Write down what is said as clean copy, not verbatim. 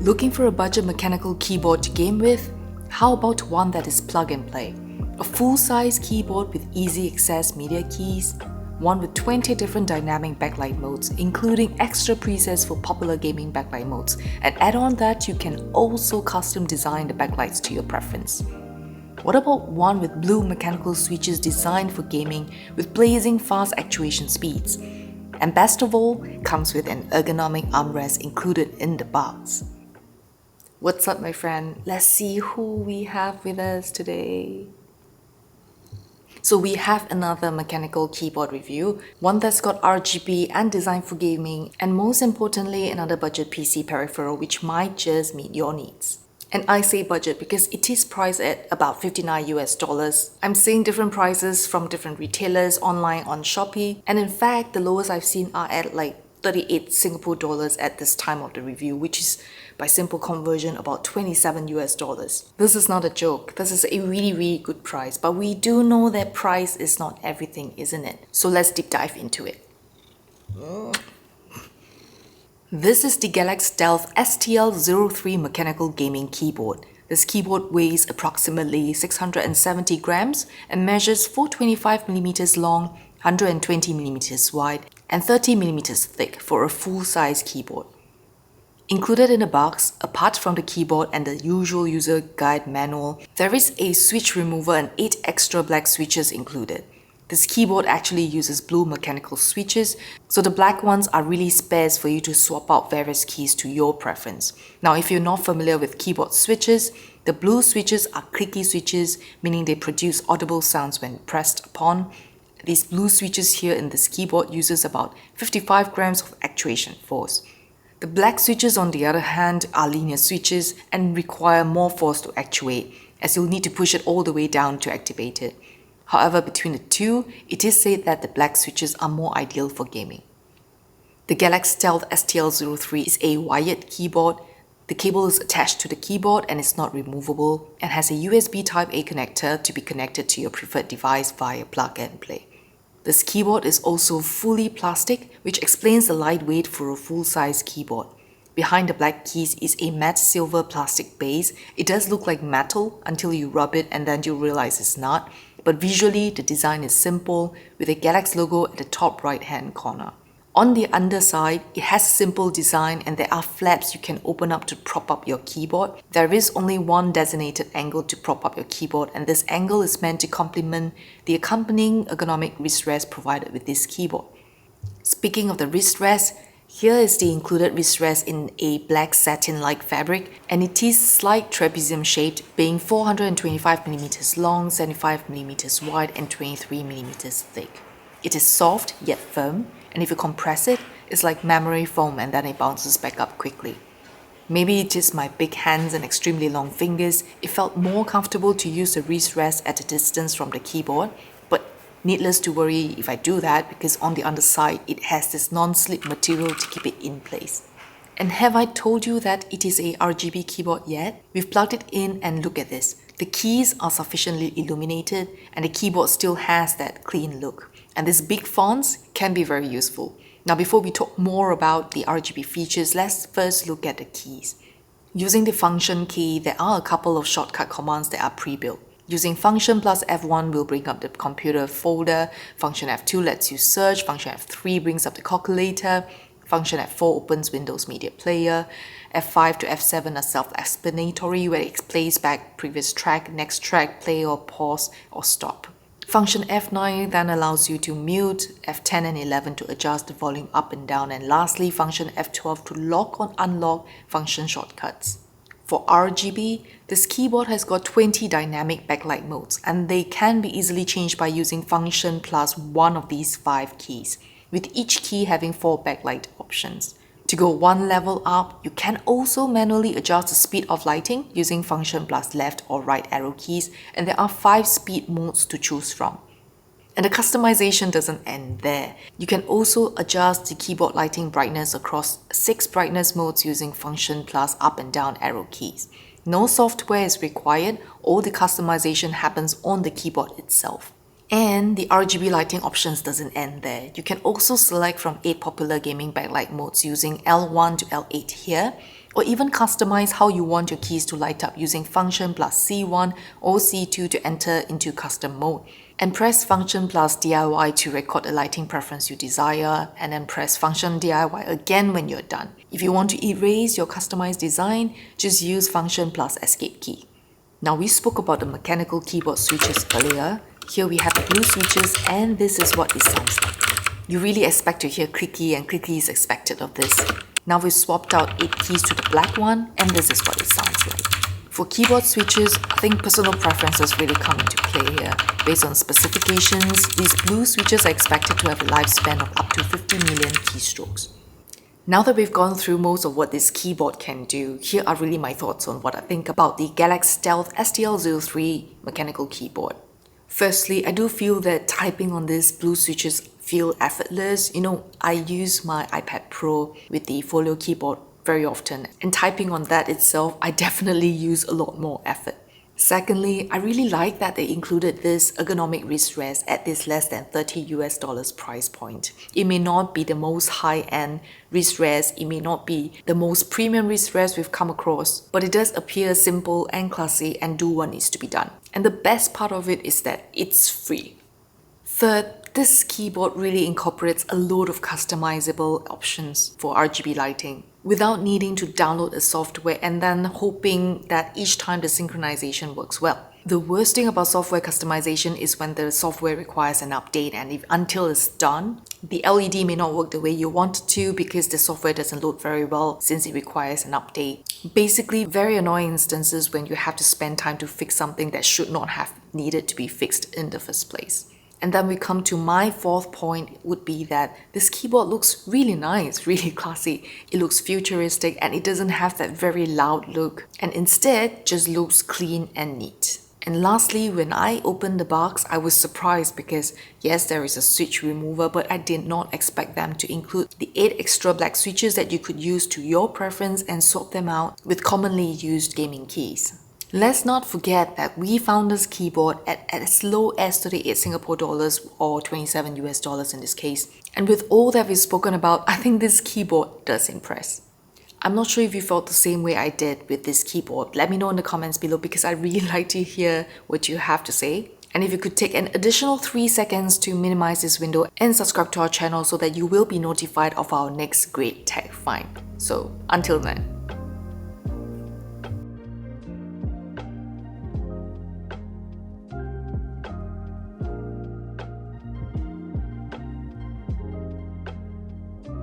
Looking for a budget mechanical keyboard to game with? How about one that is plug and play? A full-size keyboard with easy access media keys, one with 20 different dynamic backlight modes, including extra presets for popular gaming backlight modes, and add on that you can also custom design the backlights to your preference. What about one with blue mechanical switches designed for gaming with blazing fast actuation speeds? And best of all, comes with an ergonomic armrest included in the box. What's up, my friend? Let's see who we have with us today. So we have another mechanical keyboard review, one that's got RGB and designed for gaming, and most importantly, another budget PC peripheral which might just meet your needs. And I say budget because it is priced at about $59 US. I'm seeing different prices from different retailers online on Shopee, and in fact, the lowest I've seen are at like 38 Singapore dollars at this time of the review, which is by simple conversion about 27 US. This is not a joke. This is a really good price, but we do know that price is not everything, isn't it? So let's deep dive into it. This is the Galax Stealth STL03 mechanical gaming keyboard. This keyboard weighs approximately 670 grams and measures 425mm long, 120mm wide, and 30mm thick for a full-size keyboard. Included in the box, apart from the keyboard and the usual user guide manual, there is a switch remover and 8 extra black switches included. This keyboard actually uses blue mechanical switches, so the black ones are really spares for you to swap out various keys to your preference. Now, if you're not familiar with keyboard switches, the blue switches are clicky switches, meaning they produce audible sounds when pressed upon. These blue switches here in this keyboard uses about 55 grams of actuation force. The black switches, on the other hand, are linear switches and require more force to actuate, as you'll need to push it all the way down to activate it. However, between the two, it is said that the black switches are more ideal for gaming. The Galax Stealth STL03 is a wired keyboard. The cable is attached to the keyboard and is not removable, and has a USB Type-A connector to be connected to your preferred device via plug and play. This keyboard is also fully plastic, which explains the lightweight for a full-size keyboard. Behind the black keys is a matte silver plastic base. It does look like metal until you rub it and then you realize it's not, but visually the design is simple with a Galax logo at the top right-hand corner. On the underside, it has a simple design and there are flaps you can open up to prop up your keyboard. There is only one designated angle to prop up your keyboard, and this angle is meant to complement the accompanying ergonomic wrist rest provided with this keyboard. Speaking of the wrist rest, here is the included wrist rest in a black satin-like fabric, and it is slight trapezium shaped, being 425mm long, 75mm wide, and 23mm thick. It is soft yet firm, and if you compress it, it's like memory foam and then it bounces back up quickly. Maybe it is my big hands and extremely long fingers, it felt more comfortable to use the wrist rest at a distance from the keyboard, but needless to worry if I do that, because on the underside it has this non-slip material to keep it in place. And have I told you that it is a RGB keyboard yet? We've plugged it in and look at this. The keys are sufficiently illuminated and the keyboard still has that clean look. And these big fonts can be very useful. Now, before we talk more about the RGB features, let's first look at the keys. Using the function key, there are a couple of shortcut commands that are pre-built. Using function plus F1 will bring up the computer folder, function F2 lets you search, function F3 brings up the calculator, function F4 opens Windows Media Player, F5 to F7 are self-explanatory where it plays back previous track, next track, play or pause or stop. Function F9 then allows you to mute, F10 and 11 to adjust the volume up and down, and lastly function F12 to lock or unlock function shortcuts. For RGB, this keyboard has got 20 dynamic backlight modes, and they can be easily changed by using function plus one of these 5 keys, with each key having 4 backlight options. To go one level up, you can also manually adjust the speed of lighting using function plus left or right arrow keys, and there are 5 speed modes to choose from. And the customization doesn't end there. You can also adjust the keyboard lighting brightness across 6 brightness modes using function plus up and down arrow keys. No software is required, all the customization happens on the keyboard itself. And the RGB lighting options doesn't end there. You can also select from 8 popular gaming backlight modes using L1 to L8 here. or even customize how you want your keys to light up using function plus C1 or C2 to enter into custom mode. And press function plus DIY to record a lighting preference you desire, and then press function DIY again when you're done. If you want to erase your customized design, just use function plus escape key. Now we spoke about the mechanical keyboard switches earlier. Here we have the blue switches, and this is what it sounds like. You really expect to hear clicky, and clicky is expected of this. Now we've swapped out 8 keys to the black one, and this is what it sounds like. For keyboard switches, I think personal preferences really come into play here. Based on specifications, these blue switches are expected to have a lifespan of up to 50 million keystrokes. Now that we've gone through most of what this keyboard can do, here are really my thoughts on what I think about the Galax Stealth STL03 mechanical keyboard. Firstly, I do feel that typing on these blue switches feel effortless. I use my iPad Pro with the Folio keyboard very often, and typing on that itself, I definitely use a lot more effort. Secondly, I really like that they included this ergonomic wrist rest at this less than $30 price point. It may not be the most high-end wrist rest, it may not be the most premium wrist rest we've come across, but it does appear simple and classy and do what needs to be done. And the best part of it is that it's free. Third, this keyboard really incorporates a load of customizable options for RGB lighting without needing to download a software and then hoping that each time the synchronization works well. The worst thing about software customization is when the software requires an update, and until it's done, the LED may not work the way you want it to because the software doesn't load very well since it requires an update. Basically, very annoying instances when you have to spend time to fix something that should not have needed to be fixed in the first place. And then we come to my fourth point would be that this keyboard looks really nice, really classy. It looks futuristic and it doesn't have that very loud look, and instead just looks clean and neat. And lastly, when I opened the box, I was surprised because yes, there is a switch remover, but I did not expect them to include the 8 extra black switches that you could use to your preference and swap them out with commonly used gaming keys. Let's not forget that we found this keyboard at as low as 38 Singapore dollars or $27 in this case. And with all that we've spoken about, I think this keyboard does impress. I'm not sure if you felt the same way I did with this keyboard. Let me know in the comments below because I'd really like to hear what you have to say. And if you could take an additional 3 seconds to minimize this window and subscribe to our channel so that you will be notified of our next great tech find. So until then.